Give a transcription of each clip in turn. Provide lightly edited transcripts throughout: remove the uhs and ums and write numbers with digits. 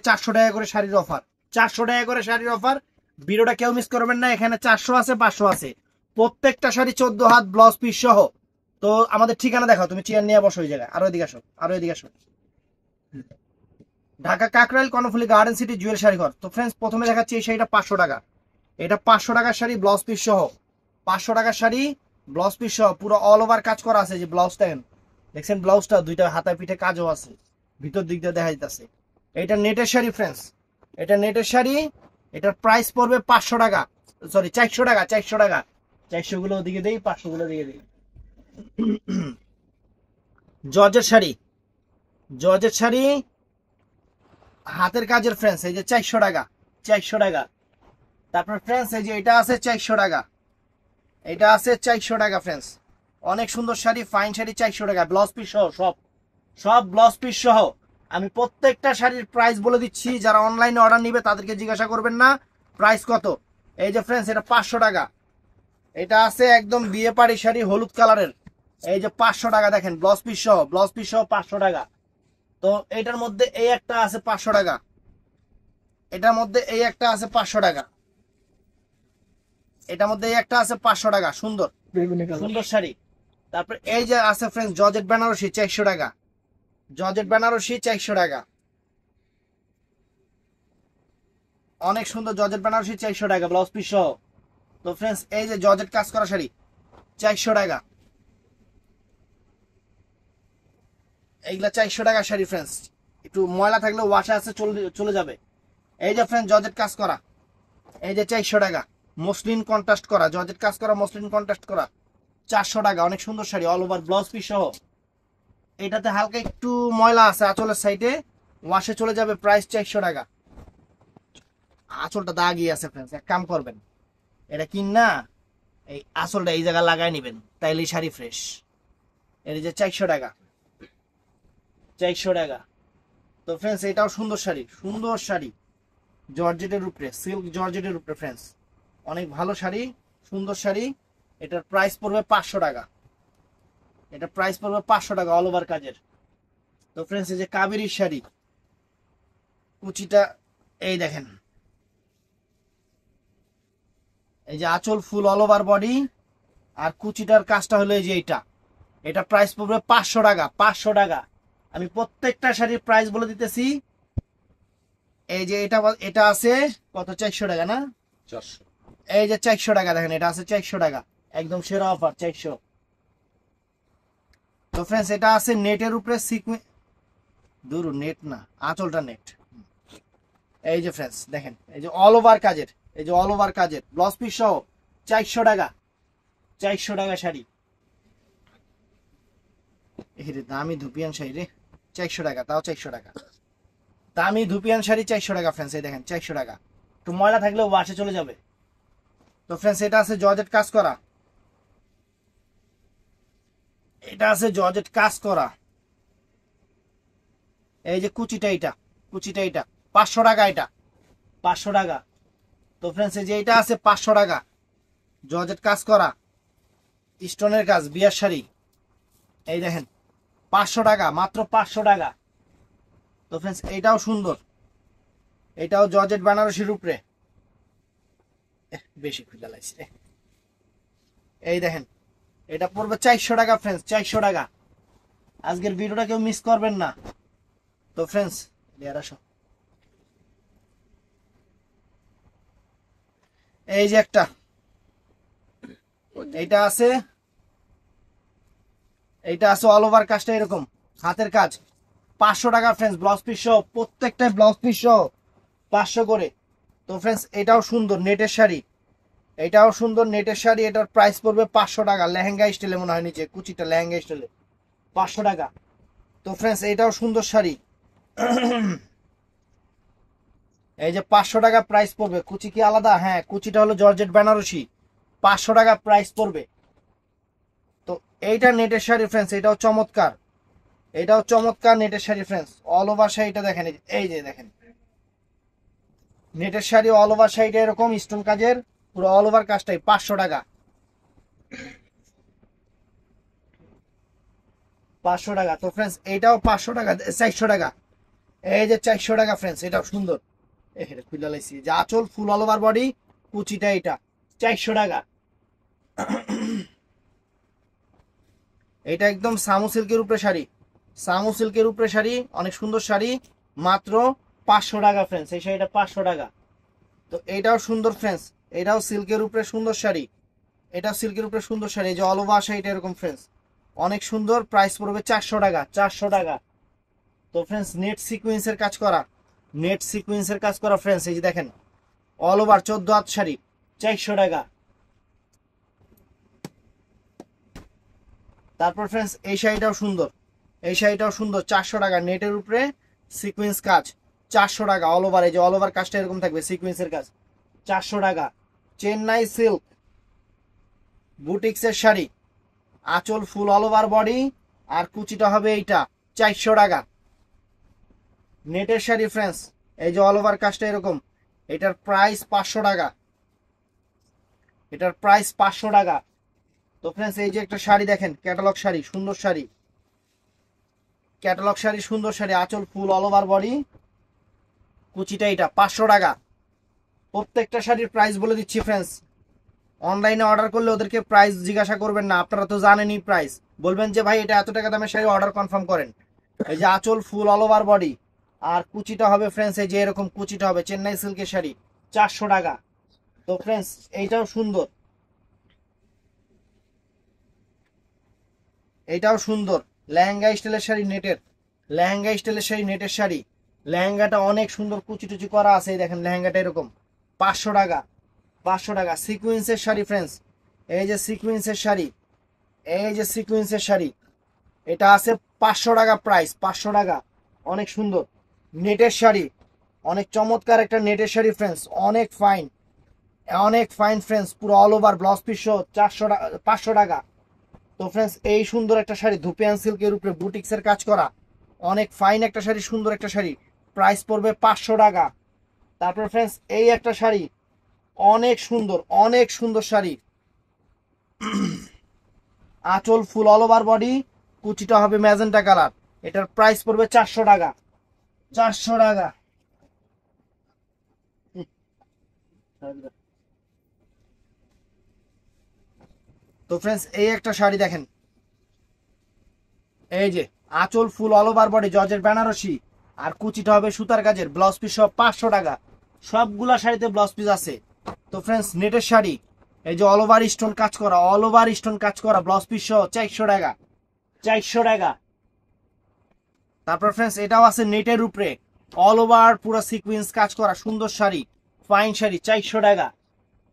400 টাকা করে শাড়ির অফার, 400 টাকা করে শাড়ির অফার। ভিডিওটা কেউ মিস করবেন না। এখানে 400 আছে, 500 আছে, প্রত্যেকটা শাড়ি 14 হাত ব্লাউজ পিস সহ। তো আমাদের ঠিকানা দেখাও, তুমি চেয়ার নিয়ে বসো ওই জায়গায়। আরো এদিকে আসো, আরো এদিকে আসো। ঢাকা কাকরাইল কর্ণফুলী গার্ডেন সিটি জুয়েল শাড়ি ঘর। তো ফ্রেন্ডস প্রথমে দেখাচ্ছি এই শাড়িটা 500 টাকা। এটা 500 টাকার শাড়ি ব্লাউজ পিস সহ, 500 টাকার শাড়ি ব্লাউজ পিস সহ, পুরো অল ওভার কাজ করা আছে। যে ব্লাউজটা দেখছেন, ব্লাউজটা দুইটা হাতায় পিঠে কাজও আছে, ভিতর দিক দিয়ে দেখা যাচ্ছে। এটা নেটের শাড়ি ফ্রেন্ডস, এটা নেটের শাড়ি। এটার প্রাইস পড়বে 500 টাকা, সরি 400 টাকা, 400 টাকা। 400 গুলো ওদিকে দেই, 500 গুলো দিকে দিই। জর্জের শাড়ি, জর্জের শাড়ি হাতের কাজের ফ্রেন্ডস, এই যে 400 টাকা, 400 টাকা। তারপর ফ্রেন্ডস এই যে এটা আছে 400 টাকা, এটা আছে 400 টাকা ফ্রেন্ডস। অনেক সুন্দর শাড়ি, ফাইন শাড়ি, 400 টাকা ব্লাউজ পিস সহ, সব সব ব্লাউজ পিস সহ। আমি প্রত্যেকটা শাড়ির প্রাইস বলে দিচ্ছি, যারা অনলাইনে অর্ডার নিবে তাদেরকে জিজ্ঞাসা করবেন না প্রাইস কত। এই যে ফ্রেন্ডস এটা 500 টাকা, এটা আছে একদম বিয়ে পাড়ি শাড়ি হলুদ কালারের। এই যে 500 টাকা, দেখেন ব্লাউজ পিস সহ, ব্লাউজ পিস সহ 500 টাকা। তো এটার মধ্যে এই একটা আছে 500 টাকা, এটার মধ্যে এই একটা আছে 500 টাকা, এটার মধ্যে এই একটা আছে 500 টাকা। সুন্দর সুন্দর শাড়ি। তারপর এই যে আছে ফ্রেন্ডস জর্জেট বেনারসি 400 টাকা, জর্জেট বেনারসি 400 টাকা। অনেক সুন্দর জর্জেট বেনারসি 400 টাকা ব্লাউজ পিস সহ। তো ফ্রেন্ডস এই যে জর্জেট কাজ করা শাড়ি 400 টাকা, এইগুলা 400 টাকা শাড়ি ফ্রেন্ডস। একটু ময়লা থাকলে ওয়াশে আছে, চলে যাবে। এই যে ফ্রেন্ডস জর্জেট কাজ করা, এই যে 400 টাকা, মসলিন কন্ট্রাস্ট করা, জর্জেট কাজ করা, মসলিন কন্ট্রাস্ট করা 400 টাকা। অনেক সুন্দর sari all over blouse piece সহ। এটাতে হালকা একটু ময়লা আছে আঁচলের সাইডে, ওয়াশে চলে যাবে, প্রাইস 400 টাকা। আঁচলটা দাগিয়ে আছে ফ্রেন্ডস, এক কাম করবেন, এটা কিন না এই আঁচলটা এই জায়গায় লাগাই নিবেন, তাইলে শাড়ি ফ্রেশ। এর যে 400 টাকা, 400 টাকা। তো ফ্রেন্ডস এটাও সুন্দর শাড়ি, সুন্দর শাড়ি জর্জেটের উপরে, সিল্ক জর্জেটের উপরে ফ্রেন্ডস, অনেক ভালো শাড়ি, সুন্দর শাড়ি। এটার প্রাইস পড়বে 500 টাকা, এটা প্রাইস পড়বে 500 টাকা অল ওভার কাজের। তো ফ্রেন্ডস এই যে কাবেরী শাড়ি, কুচিটা এই দেখেন, এই যে আঁচল ফুল অল ওভার বডি, আর কুচিটার কাজটা হলো এই যে এইটা। এটা প্রাইস পড়বে 500 টাকা, 500 টাকা। আমি প্রত্যেকটা শাড়ির প্রাইস বলে দিতেছি। এই যে এটা এটা আছে কত, 400 টাকা না, 400। এই যে 400 টাকা, দেখেন এটা আছে 400 টাকা, একদম সেরা অফার 400। তো ফ্রেন্ডস এটা আছে নেটের উপরে সিকুয়েন্স, দূর নেট না, আঁচলটা নেট। এই যে ফ্রেন্ডস দেখেন, এই যে অল ওভার কাজের, এই যে অল ওভার কাজের ব্লাউজ পিস সহ 400 টাকা, 400 টাকা শাড়ি। এই রে দামি ধুপিয়ান শাড়ি রে, 400 টাকা, তাও 400 টাকা দামি ধুপিয়ান শাড়ি 400 টাকা ফ্রেন্ডস। এই দেখেন 400 টাকা, একটু ময়লা থাকলে ওয়াশে চলে যাবে। তো ফ্রেন্ডস এটা আছে জর্জেট কাজ করা, এটা আছে জর্জেট কাজ করা। এই যে কুচিটা, এটা কুচিটা, এটা 500 টাকা, এটা 500 টাকা। তো ফ্রেন্ডস এই যে এটা আছে 500 টাকা, জর্জেট কাজ করা, স্টোনের কাজ, বিয়ার শাড়ি। এই দেখেন 500 টাকা, মাত্র 500 টাকা। তো ফ্রেন্ডস এটাও সুন্দর, এটাও জর্জেট বেনারসির উপরে, বেশি খুলে লাগছে। এই দেখেন এটা পড়বে 400 টাকা ফ্রেন্ডস, 400 টাকা। আজকের ভিডিওটা কেউ মিস করবেন না। তো ফ্রেন্ডস এই যে একটা, এইটা আছে, এইটা আছে অল ওভার কাজটা এরকম হাতের কাজ, 500 টাকা ফ্রেন্ডস, ব্লাউজ পিস সহ, প্রত্যেকটা ব্লাউজ পিস সহ 500 করে। তো ফ্রেন্ডস এটাও সুন্দর নেটের শাড়ি, এটাও সুন্দর নেটের শাড়ি। এটার প্রাইস পড়বে 500 টাকা, লেহেঙ্গা স্টাইলে মনে হয়, নিচে কুচিটা লেহেঙ্গা স্টাইলে 500 টাকা। তো ফ্রেন্ডস এটাও সুন্দর শাড়ি। এই যে 500 টাকা প্রাইস পড়বে। কুচি কি আলাদা? হ্যাঁ, কুচিটা হলো জর্জেট বেনারসি, 500 টাকা প্রাইস পড়বে। তো এইটা নেটের শাড়ি ফ্রেন্ডস, এটাও চমৎকার, এটাও চমৎকার নেটের শাড়ি ফ্রেন্ডস। অল ওভার শাড়িটা দেখেন, এই যে দেখেন নেটের শাড়ি অল ওভার শাড়িটা এরকম স্টোন কাজের, পুরো অল ওভার কাজটাই 500 টাকা, 500 টাকা। তো ফ্রেন্ডস এইটাও 500 টাকা, 400 টাকা। এই যে 400 টাকা ফ্রেন্ডস, এটাও সুন্দর। এটা খুলে লাইছি, যে আঁচল ফুল অল ওভার বডি, কুচিটা এটা 400 টাকা। এটা একদম সামু সিল্কের উপরে শাড়ি, সামু সিল্কের উপরে শাড়ি, অনেক সুন্দর শাড়ি, মাত্র 500 টাকা ফ্রেন্ডস। এই শাড়িটা 500 টাকা। তো এটাও সুন্দর ফ্রেন্ডস, এটাও সিল্কের উপরে সুন্দর শাড়ি, এটাও সিল্কের উপরে সুন্দর শাড়ি, এই যে অল ওভার শাড়িটা এরকম ফ্রেন্ডস, অনেক সুন্দর। প্রাইস পড়বে 400 টাকা, 400 টাকা। তো ফ্রেন্ডস নেট সিকোয়েন্সের কাজ করা, নেট সিকোয়েন্সের কাজ করা ফ্রেন্ডস, এই যে দেখেন অল ওভার 14 হাত শাড়ি, 400 টাকা। তারপর ফ্রেন্ডস এই শাড়িটাও সুন্দর, এই শাড়িটাও সুন্দর, 400 টাকা। নেটের উপরে সিকোয়েন্স কাজ, 400 টাকা অল ওভার। এই যে অল ওভার কাজটা এরকম থাকবে, সিকোয়েন্সের কাজ, 400 টাকা। চেন্নাই সিল্ক বুটিক্সের শাড়ি, আঁচল ফুল অল ওভার বডি, আর কুচিটা হবে এইটা 400 টাকা। নেটের শাড়ি ফ্রেন্ডস, এই যে অল ওভার কাজটা এরকম, এটার প্রাইস 500 টাকা, এটার প্রাইস 500 টাকা। তো ফ্রেন্ডস এই যে একটা শাড়ি দেখেন, ক্যাটালগ শাড়ি, সুন্দর শাড়ি, ক্যাটালগ শাড়ি, সুন্দর শাড়ি, আঁচল ফুল অল ওভার বডি, কুচিটা এটা 500 টাকা। প্রত্যেকটা শাড়ির প্রাইস বলে দিচ্ছি ফ্রেন্ডস। অনলাইনে অর্ডার করলে ওদেরকে প্রাইস জিজ্ঞাসা করবেন না, আপনারা তো জানেনই প্রাইস, বলবেন যে ভাই এটা এত টাকা দামের শাড়ি, অর্ডার কনফার্ম করেন। এই যে আঁচল ফুল অল ওভার বডি, আর কুচিটা হবে ফ্রেন্ডস এই যে এরকম কুচিটা হবে, চেন্নাই সিল্কের শাড়ি, 400 টাকা। তো ফ্রেন্ডস এইটাও সুন্দর, এইটাও সুন্দর, লেহেঙ্গা স্টাইলের শাড়ি নেটের, লেহেঙ্গা স্টাইলের শাড়ি নেটের শাড়ি, লেহেঙ্গাটা অনেক সুন্দর কুচি টুচি করা আছে, এই দেখেন লেহেঙ্গাটা এরকম, 500 টাকা, 500 টাকা। সিকুয়েন্সের শাড়ি ফ্রেন্ডস, এই যে সিকুয়েন্সের শাড়ি, এই যে সিকুয়েন্সের শাড়ি, এটা আছে 500 টাকা প্রাইস, 500 টাকা, অনেক সুন্দর। নেটের শাড়ি, অনেক চমৎকার একটা নেটের শাড়ি ফ্রেন্ডস, অনেক ফাইন, অনেক ফাইন ফ্রেন্ডস, পুরো অল ওভার ব্লাউজ পিস 400 টাকা, 500 টাকা। তো ফ্রেন্ডস এই সুন্দর একটা শাড়ি, ধুপিয়ান সিল্কের উপরে বুটিক্সের কাজ করা, অনেক ফাইন একটা শাড়ি, সুন্দর একটা শাড়ি, প্রাইস পড়বে 500 টাকা। তারপর ফ্রেন্ডস এই একটা শাড়ি, অনেক সুন্দর, অনেক সুন্দর শাড়ি, আঁচল ফুল অল ওভার বডি, কুচিটা হবে ম্যাজেন্টা কালার, এটার প্রাইস পড়বে 400 টাকা, 400 টাকা। তো ফ্রেন্ডস এই একটা শাড়ি দেখেন, এই যে আঁচল ফুল অল ওভার বডি, জর্জের বেনারসি, আর কুচিটা হবে সুতার কাজের, ব্লাউজ পিস সব 500 টাকা। সবগুলা শাড়িতে ব্লাউজ পিস আছে। তো ফ্রেন্ডস নেটের শাড়ি, এই যে অল ওভার স্টোন কাজ করা, অল ওভার স্টোন কাজ করা, ব্লাউজ পিস সহ 400 টাকা, 400 টাকা। তারপর ফ্রেন্ডস এটাও আছে নেটের উপরে, অল ওভার পুরো সিকোয়েন্স কাজ করা, সুন্দর শাড়ি, ফাইন শাড়ি, 400 টাকা।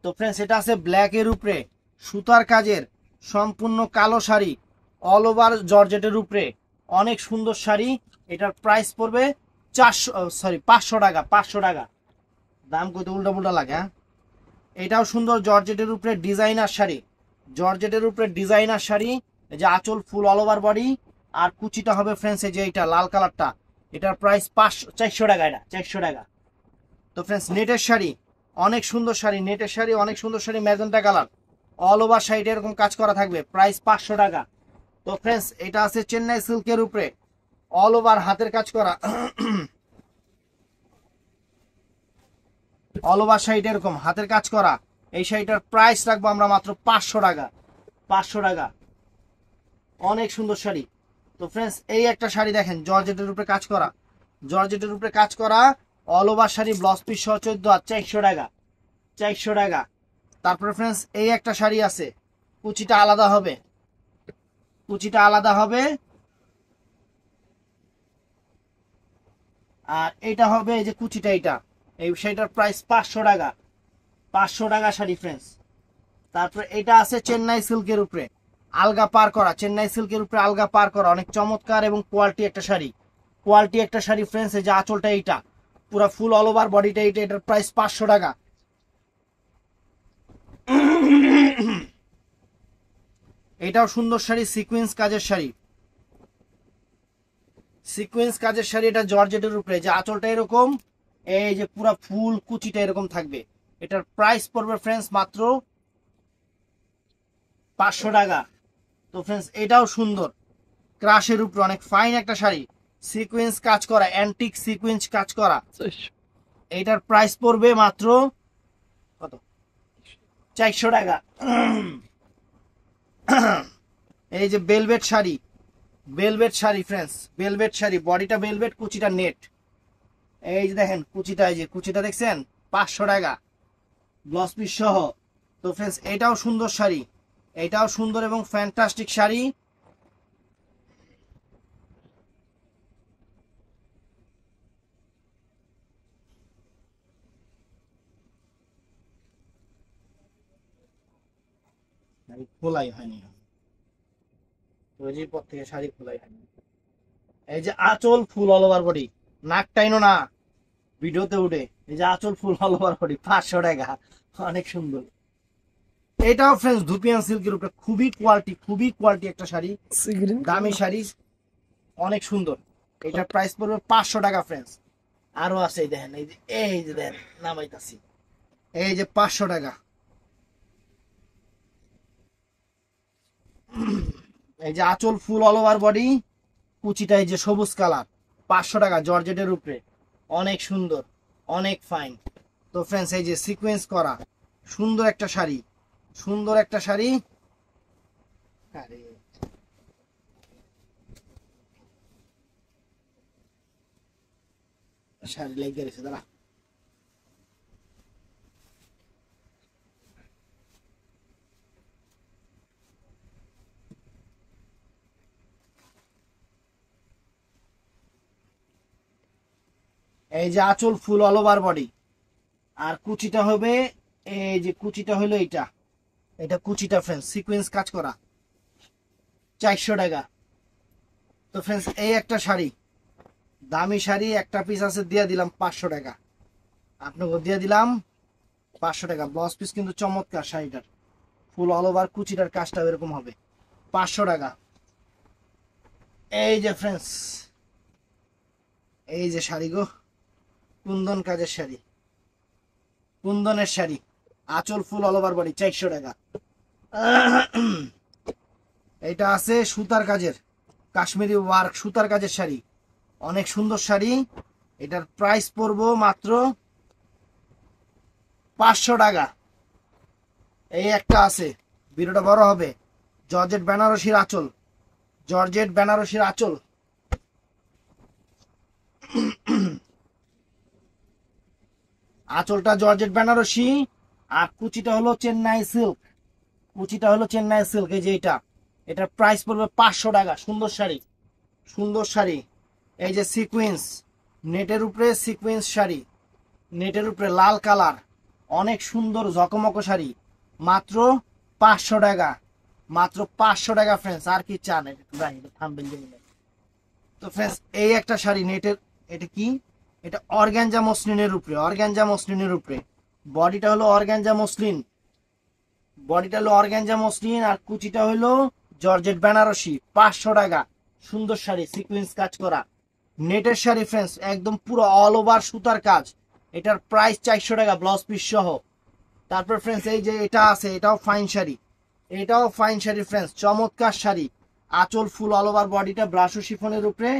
তো ফ্রেন্ডস এটা আছে ব্ল্যাকের উপরে সুতার কাজের সম্পূর্ণ কালো শাড়ি, অল ওভার জর্জেটের উপরে, অনেক সুন্দর শাড়ি, এটার প্রাইস পড়বে 500 টাকা, 500 টাকা। দাম কত উল্টা পুল্টা লাগে, হ্যাঁ। এটাও সুন্দর জর্জেটের উপরে ডিজাইনার শাড়ি, জর্জেটের উপরে ডিজাইনার শাড়ি, এই যে আঁচল ফুল অল ওভার বডি, আর কুচিটা হবে ফ্রেন্ডস এই যে এইটা লাল কালারটা, এটার প্রাইস 400 টাকা, এটা 400 টাকা। তো ফ্রেন্ডস নেটের শাড়ি, অনেক সুন্দর শাড়ি, নেটের শাড়ি, অনেক সুন্দর sari, magenta colour, all over শাড়িটা এরকম কাজ করা থাকবে, প্রাইস 500 টাকা। তো ফ্রেন্ডস এটা আছে চেন্নাই সিল্কের উপরে, অল ওভার হাতের কাজ করা, অল ওভার শাড়িটা এরকম হাতের কাজ করা, এই শাড়িটার প্রাইস রাখবো আমরা মাত্র 500 টাকা, 500 টাকা, অনেক সুন্দর শাড়ি। তো ফ্রেন্ডস এই একটা শাড়ি দেখেন, জর্জেটের উপরে কাজ করা, জর্জেটের উপরে কাজ করা, all over sari, blouse piece সহ 14 হাত, 400 টাকা, 400 টাকা। তারপরে ফ্রেন্ডস এই একটা শাড়ি আছে, কুচিটা আলাদা হবে, কুচিটা আলাদা হবে, আর এটা হবে এই যে কুচিটা, এটা এই শাড়িটার প্রাইস 500 টাকা, 500 টাকা শাড়ি ফ্রেন্ডস। তারপরে এটা আছে চেন্নাই সিল্কের উপরে আলগা পার করা, চেন্নাই সিল্কের উপরে আলগা পার করা, অনেক চমৎকার এবং কোয়ালিটি একটা শাড়ি, কোয়ালিটি একটা শাড়ি ফ্রেন্ডস। এই যে আঁচলটা এইটা পুরো ফুল অল ওভার বডিটা এইটা, এটার প্রাইস 500 টাকা। এটাও সুন্দর শাড়ি, সিকোয়েন্স কাজের শাড়ি, সিকোয়েন্স কাজের শাড়ি, এটা জর্জেটের উপরে, যে আঁচলটা এরকম, এই যে পুরো ফুল কুচিটা এরকম থাকবে, এটার প্রাইস পড়বে ফ্রেন্ডস মাত্র 500 টাকা। তো ফ্রেন্ডস এটাও সুন্দর, ক্রাশের উপরে অনেক ফাইন একটা শাড়ি, সিকোয়েন্স কাজ করা, অ্যান্টিক সিকোয়েন্স কাজ করা। এইটার প্রাইস পড়বে মাত্র কত? 400 টাকা। এই যে velvet sari, velvet sari friends, velvet sari, বডিটা বেলভেট, কুচিটা নেট। এই যে দেখেন কুচিটা, এই যে কুচিটা দেখছেন, 500 টাকা ব্লাউজ পিস সহ। তো ফ্রেন্ডস এটাও সুন্দর শাড়ি, এটাও সুন্দর এবং ফ্যান্টাস্টিক শাড়ি। খোলাই হয়নি, রোজির পর থেকে শাড়ি খোলাই হয়নি। এই যে আঁচল ফুল অল ওভার বডি, নাক টাইনো না ভিডিওতে উঠে। এই যে আঁচল ফুল অল ওভার বডি, 500 টাকা, অনেক সুন্দর। এটাও ফ্রেন্ডস ধুপিয়ান সিল্কের উপরে, খুবই কোয়ালিটি, খুবই কোয়ালিটি একটা শাড়ি, দামি শাড়ি, অনেক সুন্দর। এটার প্রাইস পড়বে 500 টাকা ফ্রেন্ডস। আরো আছে এই দেখেন, এই যে দেখেন নামাইতাছি, এই যে 500 টাকা। এই যে আঁচল ফুল অল ওভার বডি, কুচিটা এই যে সবুজ কালার, 500 টাকা জর্জেটের উপরে, অনেক সুন্দর, অনেক ফাইন। তো ফ্রেন্ডস এই যে সিকোয়েন্স করা সুন্দর একটা শাড়ি, সুন্দর একটা শাড়ি। আরে শাড়ি লেগে গেছে, দাঁড়া। এই যে আঁচল ফুল অল ওভার বডি, আর কুচিটা হবে, এই যে কুচিটা হলো এইটা, এটা কুচিটা ফ্রেন্ডস সিকোয়েন্স কাজ করা, 400 টাকা। তো ফ্রেন্ডস এই একটা শাড়ি, দামি শাড়ি, একটা পিস আছে, দিয়ে দিলাম 500 টাকা, আপনাকে দিয়ে দিলাম 500 টাকা। ব্লাউজ পিস কিন্তু চমৎকার শাড়িটার, ফুল অল ওভার, কুচিটার কাজটা এরকম হবে, 500 টাকা। এই যে ফ্রেন্ডস এই যে শাড়ি গো, কুন্দন কাজের শাড়ি, কুন্দনের শাড়ি, আঁচল ফুল অল ওভার বডি, 400 টাকা। এটা আছে সুতার কাজের, কাশ্মীরি ওয়ার্ক সুতার কাজের শাড়ি, অনেক সুন্দর শাড়ি। এটার প্রাইস পড়বো মাত্র 500 টাকা। এই একটা আছে, ভিডিওটা বড় হবে, জর্জেট বেনারসির আঁচল, জর্জেট বেনারসির আঁচল, আঁচলটা জর্জেট বেনারসি, আর কুচিটা হলো চেন্নাই সিল্ক, কুচিটা হলো চেন্নাই সিল্ক। এই যে এটা, এটার প্রাইস পড়বে 500 টাকা। সুন্দর শাড়ি, সুন্দর শাড়ি। এই যে সিকোয়েন্স, নেটের উপরে সিকোয়েন্স শাড়ি, নেটের উপরে লাল কালার, অনেক সুন্দর ঝকমকো শাড়ি, মাত্র 500 টাকা, মাত্র 500 টাকা ফ্রেন্ডস। আর কি চান? তো ফ্রেন্ডস এই একটা শাড়ি নেটের, এটা কি, এটা অর্গানজা মসলিনের উপরে, অর্গানজা মসলিনের উপরে, বডিটা হলো অর্গানজা মসলিন, বডিটা হলো অর্গানজা মসলিন, আর কুচিটা হলো জর্জেট বেনারসি, 500 টাকা। সুন্দর শাড়ি, সিকোয়েন্স কাজ করা, নেটের শাড়ি ফ্রেন্ডস, একদম পুরো অল ওভার সুতার কাজ। এটার প্রাইস 400 টাকা ব্লাউজ পিস সহ। তারপর ফ্রেন্ডস এই যে এটা আছে, এটাও ফাইন শাড়ি, এটাও ফাইন শাড়ি ফ্রেন্ডস, চমৎকার শাড়ি, আঁচল ফুল অল ওভার বডিটা ব্রাশো শিফনের উপরে,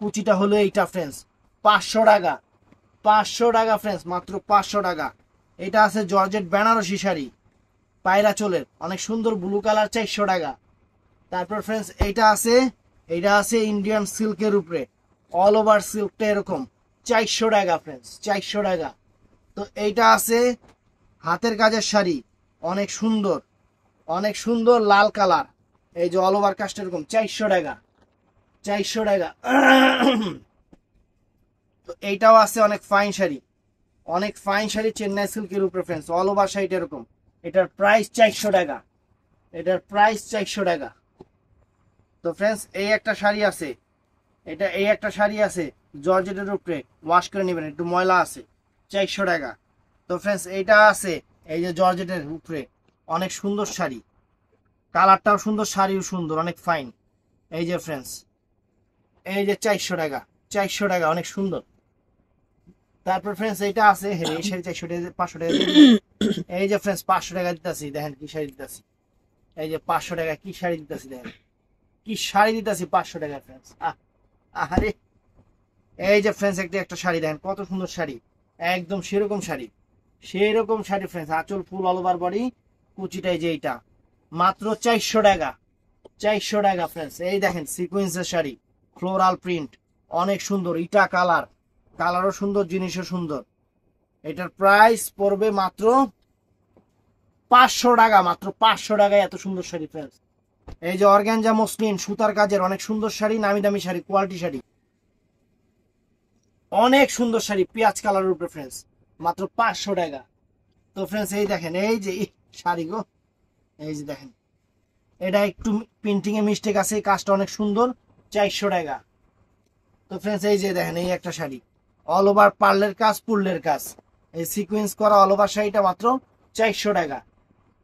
কুচিটা হলো এইটা ফ্রেন্ডস, 500 টাকা, 500 টাকা ফ্রেন্ডস, মাত্র 500 টাকা। এটা আছে জর্জেট বেনারসি শাড়ি, পায়রা চলের, অনেক সুন্দর ব্লু কালার, 400 টাকা। তারপর ফ্রেন্ডস এইটা আছে, এটা আছে ইন্ডিয়ান সিল্কের উপরে, অল ওভার সিল্কটা এরকম, 400 টাকা ফ্রেন্ডস, 400 টাকা। তো এইটা আছে হাতের কাজের শাড়ি, অনেক সুন্দর, অনেক সুন্দর লাল কালার, এই যে অল ওভার কাজটা এরকম, 400 টাকা, 400 টাকা। তো এইটাও আছে অনেক ফাইন শাড়ি, অনেক ফাইন শাড়ি, চেন্নাই সিল্কের উপরে ফ্রেন্ডস, অল ওভার শাড়িটা এরকম। এটার প্রাইস 400 টাকা, এটার প্রাইস 400 টাকা। তো ফ্রেন্ডস এই একটা শাড়ি আছে, এটা এই একটা শাড়ি আছে জর্জেটের উপরে, ওয়াশ করে নেবেন, একটু ময়লা আছে, 400 টাকা। তো ফ্রেন্ডস এইটা আছে এই যে জর্জেটের উপরে, অনেক সুন্দর শাড়ি, কালারটাও সুন্দর, শাড়িও সুন্দর, অনেক ফাইন। এই যে ফ্রেন্ডস এই যে 400 টাকা, 400 টাকা, অনেক সুন্দর। তারপর ফ্রেন্ডস এইটা আছে, এই শাড়ি 400 টাকা, 500 টাকা। এই যে ফ্রেন্ডস 500 টাকা দিতেছি, দেখেন কি শাড়ি দিতেছি, এই যে 500 টাকা কি শাড়ি দিতেছি, দেখেন কি শাড়ি দিতেছি, 500 টাকা ফ্রেন্ডস। আরে এই যে ফ্রেন্ডস একটা শাড়ি দেখেন কত সুন্দর শাড়ি, একদম সেরকম শাড়ি, সেরকম শাড়ি ফ্রেন্ডস, আঁচল ফুল অল ওভার বডি, কুচিটাই যে এইটা মাত্র 400 টাকা, 400 টাকা ফ্রেন্ডস। এই দেখেন সিকোয়েন্সের শাড়ি, ফ্লোরাল প্রিন্ট, অনেক সুন্দর, ইটা কালার, কালারও সুন্দর, জিনিসও সুন্দর। এটার প্রাইস পড়বে মাত্র 500 টাকা, মাত্র 500 টাকায় এত সুন্দর শাড়ি ফ্রেন্ডস। এই যে অর্গানজা মসলিন সুতার কাজের অনেক সুন্দর শাড়ি, নামি দামি শাড়ি, কোয়ালিটি শাড়ি, অনেক সুন্দর শাড়ি, পেঁয়াজ কালারের উপরে ফ্রেন্ডস, মাত্র 500 টাকা। তো ফ্রেন্ডস এই দেখেন এই যে শাড়ি গো, এই যে দেখেন এটা একটু প্রিন্টিং এ মিস্টেক আছে, এই কাজটা অনেক সুন্দর, 400 টাকা। তো ফ্রেন্ডস এই যে দেখেন এই একটা শাড়ি, অল ওভার পার্লের কাজ, পুল্লের কাজ, এই সিকোয়েন্স করা অল ওভার শাড়িটা মাত্র 400 টাকা,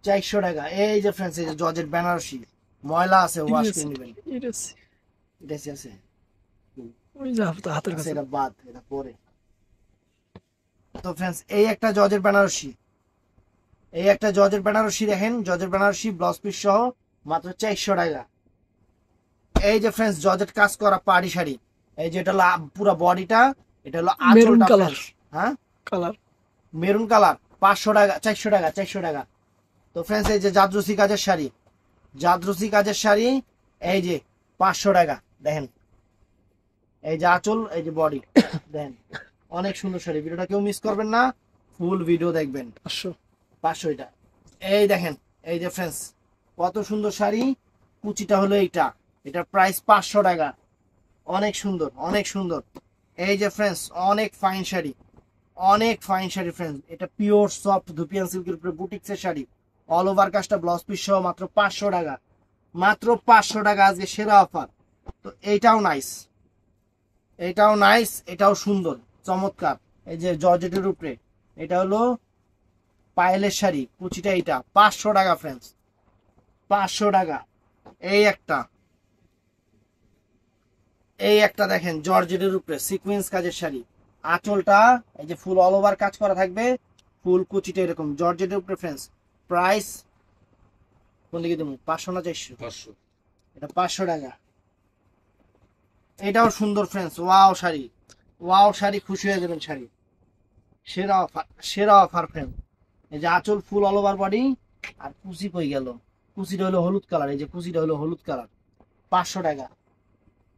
400 টাকা। এই যে ফ্রেন্ডস এই যে জর্জেট বেনারসি, ময়লা আছে ওয়াশ করে নেবেন, এটা আছে ওই যে হাতের কাছে এটা বাদ, এটা পরে। তো ফ্রেন্ডস এই একটা জর্জেট বেনারসি, এই একটা জর্জেট বেনারসি দেখেন, জর্জেট বেনারসি ব্লাউজ পিস সহ মাত্র 400 টাকা। এই যে ফ্রেন্ডস জর্জেট কাজ করা পাড়ি শাড়ি, এই যে এটা পুরো বডিটা, এটা হলো মেরুন আঁচলটা কালার, হ্যাঁ কালার মেরুন কালার, 500 টাকা, 400 টাকা, 400 টাকা। তো ফ্রেন্ডস এই যে জাদ্রসি কাজের শাড়ি, জাদ্রসি কাজের শাড়ি, এই যে 500 টাকা দেখেন, এই যে আঁচল, এই যে বডি দেখেন, অনেক সুন্দর শাড়ি। ভিডিওটা কেউ মিস করবেন না, ফুল ভিডিও দেখবেন। 500 এটা। এই দেখেন এই যে ফ্রেন্ডস কত সুন্দর শাড়ি, কুচিটা হলো এইটা, এটার প্রাইস 500 টাকা, অনেক সুন্দর, অনেক সুন্দর। এই যে ফ্রেন্ডস অনেক ফাইন শাড়ি, অনেক ফাইন শাড়ি ফ্রেন্ডস, এটা পিওর সফট ধুপিয়ান সিল্কের উপরে বুটিক্সের শাড়ি, অল ওভার কাজটা ব্লাউজ পিস সহ মাত্র 500 টাকা, মাত্র 500 টাকা আজকে সেরা অফার। তো এইটাও নাইস, এটাও নাইস, এটাও সুন্দর, চমৎকার। এই যে জর্জেটের উপরে, এটা হলো পায়েলের শাড়ি, কুচিটা এইটা 500 টাকা ফ্রেন্ডস, 500 টাকা। এই একটা, এই একটা দেখেন জর্জেটের উপরে সিকোয়েন্স কাজের শাড়ি, আঁচলটা এই যে ফুল অল ওভার কাজ করা থাকবে, ফুল কুচিটা এরকম জর্জেটের উপরে ফ্রেন্ডস, প্রাইস কোন দিকে দেবো, 500 না 400? এটা 500 টাকা। এটাও সুন্দর friends, wow sari, wow sari, খুশি হয়ে যাবেন শাড়ি, সেরা অফার, সেরা অফার ফ্রেন্ড। এই যে আঁচল ফুল অল ওভার বডি, আর কুচি কই গেল, কুচিটা হলো হলুদ কালার, এই যে কুচিটা হলো হলুদ কালার, 500 টাকা।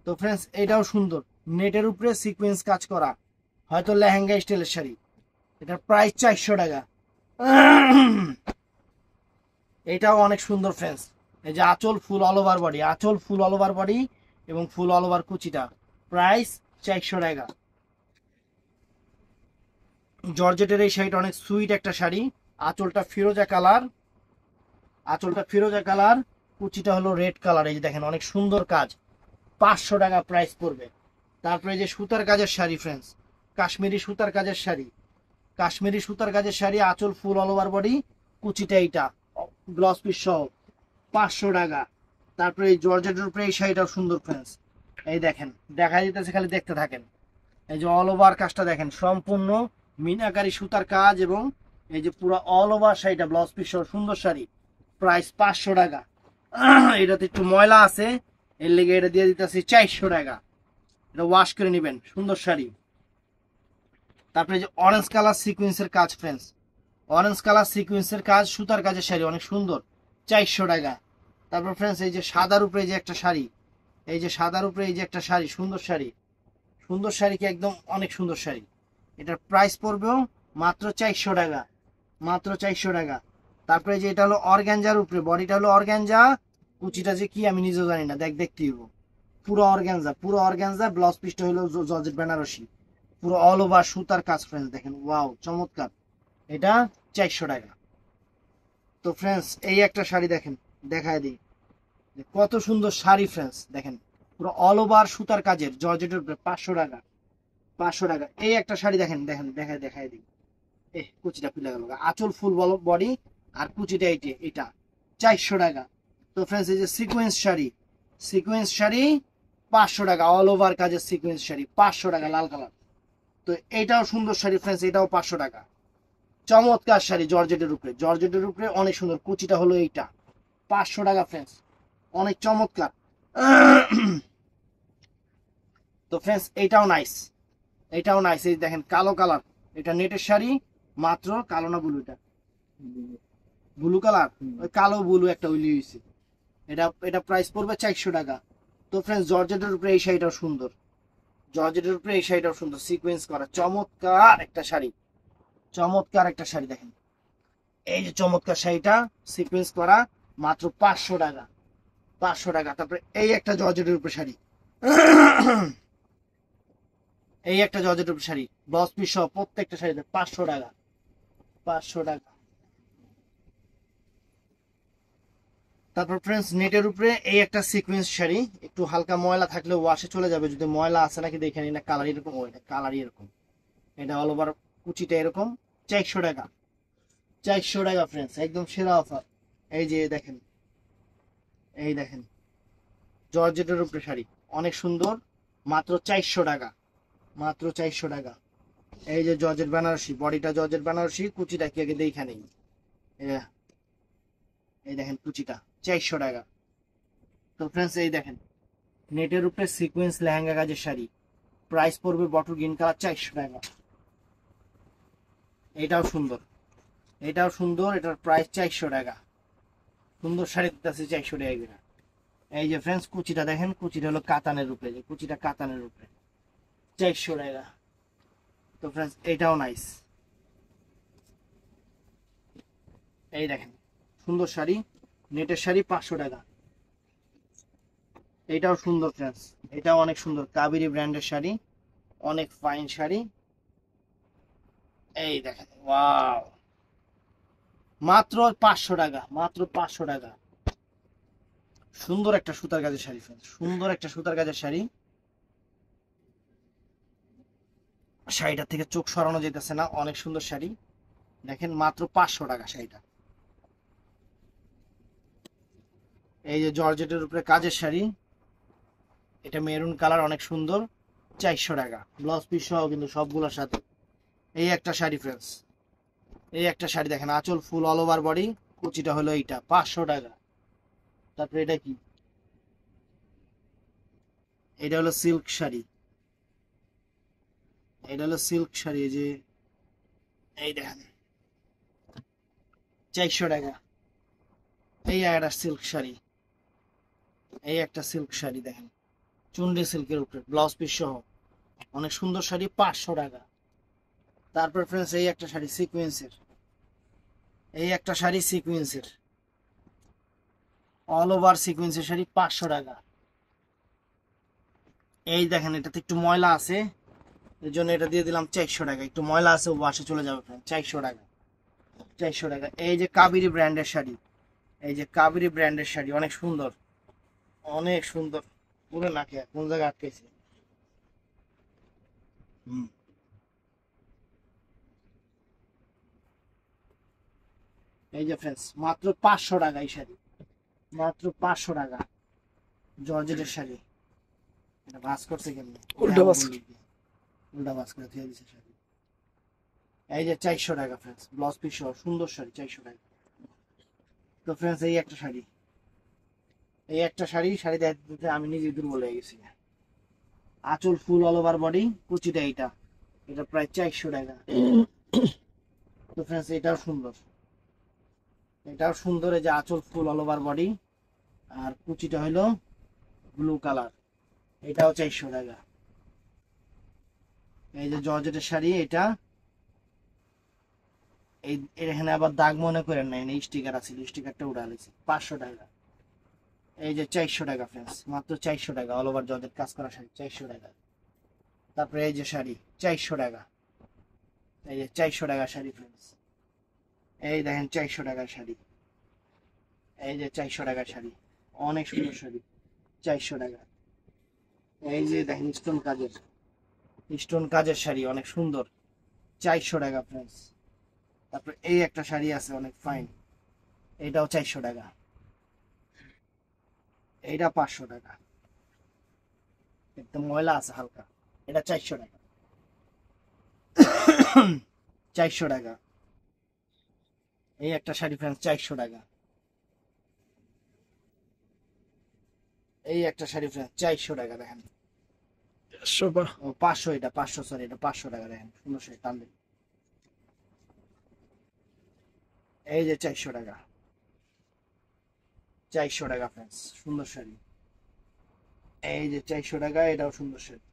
তো ফ্রেন্ডস এটাও সুন্দর, নেটের উপরে সিকোয়েন্স কাজ করা, হয়তো লেহেঙ্গা স্টাইলের শাড়ি, এটার প্রাইস 400 টাকা। এটাও অনেক সুন্দর ফ্রেন্ডস, এই যে আঁচল ফুল অল ওভার বডি, আঁচল ফুল অল ওভার বডি এবং ফুল অল ওভার কুচিটা, প্রাইস 400 টাকা। জর্জেটের এই শাড়িটা অনেক সুইট একটা শাড়ি, আঁচলটা ফিরোজা কালার, আঁচলটা ফিরোজা কালার, কুচিটা হলো রেড কালার, এই যে দেখেন অনেক সুন্দর কাজ, 500 টাকা প্রাইস পড়বে। তারপরে যে সুতার কাজের শাড়ি ফ্রেন্ডস, কাশ্মীরি সুতার কাজের শাড়ি, কাশ্মীরি সুতার কাজের শাড়ি, আঁচল ফুল অল ওভার বডি, কুচিটা এইটা ব্লাউজ পিস সহ 500 টাকা। তারপরে এই জর্জেটের উপরে এই শাড়িটাও সুন্দর ফ্রেন্ডস, এই দেখেন দেখা যেতেছে, খালি দেখতে থাকেন। এই যে অল ওভার কাজটা দেখেন, সম্পূর্ণ মিনাকারি সুতার কাজ, এবং এই যে পুরো অল ওভার শাড়িটা ব্লাউজ পিস সহ সুন্দর শাড়ি, প্রাইস 500 টাকা। এটাতে একটু ময়লা আছে, এর লেগে এটা দিয়ে দিতেছি 400 টাকা, এটা ওয়াশ করে নেবেন, সুন্দর শাড়ি। তারপরে যে অরেঞ্জ কালার সিকোয়েন্সের কাজ ফ্রেন্ডস, অরেঞ্জ কালার সিকোয়েন্সের কাজ, সুতার কাজের শাড়ি, অনেক সুন্দর, 400 টাকা। তারপর ফ্রেন্ডস এই যে সাদার উপরে যে একটা শাড়ি, এই যে সাদার উপরে এই যে একটা শাড়ি, সুন্দর শাড়ি, সুন্দর শাড়ি কি একদম অনেক সুন্দর শাড়ি, এটার প্রাইস পড়বেও মাত্র 400 টাকা, মাত্র 400 টাকা। তারপরে যে এটা হলো অর্গানজার উপরে, বডিটা হলো অর্গানজা, কুচিটা যে কি আমি নিজেও জানি না, দেখতে দিব, পুরো অর্গানজা, পুরো অর্গানজা, ব্লাউজ পিসটা হলো জর্জেট বেনারসি, পুরো অল ওভার সুতার কাজ ফ্রেন্ডস, দেখেন ওয়াও চমৎকার, এটা 400 টাকা। তো ফ্রেন্ডস এই একটা শাড়ি দেখেন, দেখায় দিই কত সুন্দর শাড়ি ফ্রেন্ডস, দেখেন পুরো অল ওভার সুতার কাজের জর্জেটের উপরে, 500 টাকা, 500 টাকা। এই একটা শাড়ি দেখেন, দেখেন দেখায় দিই, কুচিটা খুলে গেল, আঁচল ফুল বডি আর কুচিটা এটা 400 টাকা। তো ফ্রেন্ডস এই যে সিকোয়েন্স শাড়ি, সিকোয়েন্স শাড়ি 500 টাকা, অল ওভার কাজের সিকোয়েন্স শাড়ি 500 টাকা, লাল কালার। তো এটাও সুন্দর শাড়ি ফ্রেন্ডস, এটাও 500 টাকা, চমৎকার শাড়ি জর্জেটের উপরে, জর্জেটের উপরে অনেক সুন্দর, কুচিটা হলো এইটা 500 টাকা ফ্রেন্ডস, অনেক চমৎকার। তো ফ্রেন্ডস এইটাও নাইস, এটাও নাইস, এই দেখেন কালো কালার, এটা নেটের শাড়ি, মাত্র কালো না ব্লু, এটা ব্লু কালার, ওই কালো ব্লু একটা উইলি হয়েছে, এটা এটা প্রাইস পড়বে 400 টাকা। তো ফ্রেন্ডস জর্জেটের উপরে এই শাড়িটাও সুন্দর, জর্জেটের উপরে এই শাড়িটাও সুন্দর, সিকোয়েন্স করা চমৎকার একটা শাড়ি, চমৎকার একটা শাড়ি দেখেন, এই যে চমৎকার শাড়িটা সিকোয়েন্স করা, মাত্র 500 টাকা, 500 টাকা। তারপরে এই একটা জর্জেটের উপরে শাড়ি, এই একটা জর্জেটের উপরে শাড়ি, ব্লাউজ পিস সহ প্রত্যেকটা শাড়িতে 500 টাকা, 500 টাকা। তারপর ফ্রেন্ডস নেটের উপরে এই একটা সিকোয়েন্স শাড়ি, একটু হালকা ময়লা থাকলে ওয়াশে চলে যাবে, যদি ময়লা আছে নাকি দেখে নিন, কালার এরকম, ওইটা কালারই এরকম, এটা অল ওভার কুচিটা এরকম, 400 টাকা, 400 টাকা ফ্রেন্ডস, একদম সেরা অফার। এই যে দেখেন, এই দেখেন জর্জেটের উপরে শাড়ি, অনেক সুন্দর, মাত্র 400 টাকা, মাত্র 400 টাকা। এই যে জর্জেট বেনারসি, বডিটা জর্জেট বেনারসি, কুচিটা কি আগে দেখা নেই, এই দেখেন কুচিটা 400 টাকা। তো ফ্রেন্ডস এই দেখেন নেটের উপরে সিকোয়েন্স লেহেঙ্গা কাজের শাড়ি, প্রাইস পড়বে বটল গ্রিন কালার 400 টাকা। এটাও সুন্দর, এটাও সুন্দর, এটার প্রাইস 400 টাকা, সুন্দর শাড়ি দিতেছে 400 টাকা করে। এই যে ফ্রেন্ডস কুচিটা দেখেন, কুচিটা হলো কাতানের উপরে, যে কুচিটা কাতানের উপরে, 400 টাকা। তো ফ্রেন্ডস এটাও নাইস, এই দেখেন সুন্দর শাড়ি, নেটের শাড়ি 500 টাকা। এটাও সুন্দর ফ্রেন্ডস, এটাও অনেক সুন্দর, কাবেরী ব্র্যান্ডের শাড়ি, অনেক ফাইন শাড়ি, এই দেখেন ওয়াও, মাত্র 500 টাকা, মাত্র 500 টাকা। সুন্দর একটা সুতার কাজের শাড়ি ফ্রেন্ডস, সুন্দর একটা সুতার কাজের শাড়ি, শাড়িটা থেকে চোখ সরানো যেতেছে না, অনেক সুন্দর শাড়ি দেখেন, মাত্র 500 টাকা শাড়িটা। এই যে জর্জেটের উপরে কাজের শাড়ি, এটা মেরুন কালার, অনেক সুন্দর, 400 টাকা, ব্লাউজ পিস সহ কিন্তু সবগুলোর সাথে। এই একটা শাড়ি ফ্রেন্ডস, এই একটা শাড়ি দেখেন, আঁচল ফুল অল ওভার বডি, কুচিটা হলো এইটা 500 টাকা। তারপরে এটা কি, এটা হলো সিল্ক শাড়ি, এটা হলো সিল্ক শাড়ি, এই যে এই দেখেন 400 টাকা। এই একটা সিল্ক শাড়ি, এই একটা সিল্ক শাড়ি দেখেন, চুন্ডি সিল্কের উপরে ব্লাউজ পিস সহ, অনেক সুন্দর শাড়ি, 500 টাকা। তারপর ফ্রেন্ডস এই একটা শাড়ি সিকোয়েন্সের, এই একটা শাড়ি সিকোয়েন্সের, অল ওভার সিকোয়েন্সের শাড়ি, 500 টাকা। এই দেখেন এটাতে একটু ময়লা আছে, এর জন্য এটা দিয়ে দিলাম 400 টাকা, একটু ময়লা আছে ওয়াশে চলে যাবে ফ্রেন্ড, 400 টাকা, 400 টাকা। এই যে কাবেরী ব্র্যান্ডের শাড়ি, এই যে কাবেরী ব্র্যান্ডের শাড়ি, অনেক সুন্দর, অনেক সুন্দর, পুরো নাকে কোন জায়গায় আটকেছে। হুম, এই যে ফ্রেন্ডস মাত্র 500 টাকা এই শাড়ি, মাত্র 500 টাকা, জর্জেটের শাড়ি, এটা ভাঁজ করছে কেমনি, উল্টা বাস। উল্টা ভাঁজ করে দিয়ে দিছে শাড়ি। এই যে 400 টাকা ফ্রেন্ডস, ব্লাউজ পিস সহ সুন্দর শাড়ি, 400 টাকা। তো ফ্রেন্ডস এই একটা শাড়ি, এই একটা শাড়ি, শাড়ি দেখতে দেখতে আমি নিজে দুর্বল হয়ে গেছি, আঁচল ফুল অল ওভার বডি, কুচিটা এইটা, এটা প্রায় 400 টাকা। তো ফ্রেন্ডস এটাও সুন্দর, এটাও সুন্দর, এই যে আঁচল ফুল অল ওভার বডি, আর কুচিটা হলো ব্লু কালার, এটাও 400 টাকা। এই যে জর্জেটের শাড়ি, এটা এই এখানে আবার দাগ মনে করেন না, স্টিকার আছে, স্টিকারটা উড়া গেছে, 500 টাকা। এই যে 400 টাকা ফ্রেন্ডস, মাত্র 400 টাকা, অল ওভার জর্জেট কাজ করা শাড়ি, 400 টাকা। তারপরে এই যে শাড়ি 400 টাকা, এই যে 400 টাকা শাড়ি ফ্রেন্ডস, এই দেখেন 400 টাকার শাড়ি, এই যে 400 টাকার শাড়ি, অনেক সুন্দর শাড়ি, 400 টাকা। এই যে দেখেন স্টোন কাজের শাড়ি, অনেক সুন্দর, 400 টাকা ফ্রেন্ডস। তারপর এই একটা শাড়ি আছে অনেক ফাইন, এটাও 400 টাকা, এইটা 500 টাকা, একদম ময়লা আছে হালকা, এটা 400 টাকা, 400 টাকা। এই একটা শাড়ি ফ্রেন্ডস 400 টাকা, এই একটা শাড়ি ফ্রেন্ডস 400 টাকা, দেখেন ও 500, এটা 500, সরি এটা 500 টাকা। দেখেন সুন্দর শাড়ি, টান দিন। এই যে 400 টাকা, 400 টাকা ফ্রেন্ডস, সুন্দর শাড়ি। এই যে 400 টাকা, এটাও সুন্দর শাড়ি।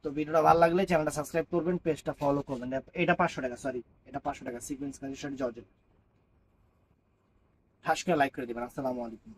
তো ভিডিওটা ভালো লাগলে চ্যানেলটা সাবস্ক্রাইব করবেন, পেজটা ফলো করবেন। এটা 500 টাকা, সরি এটা 500 টাকা, সিকোয়েন্স কাজের শাড়ি জর্জেট। হাস করে লাইক করে দিবেন। আসসালামু আলাইকুম।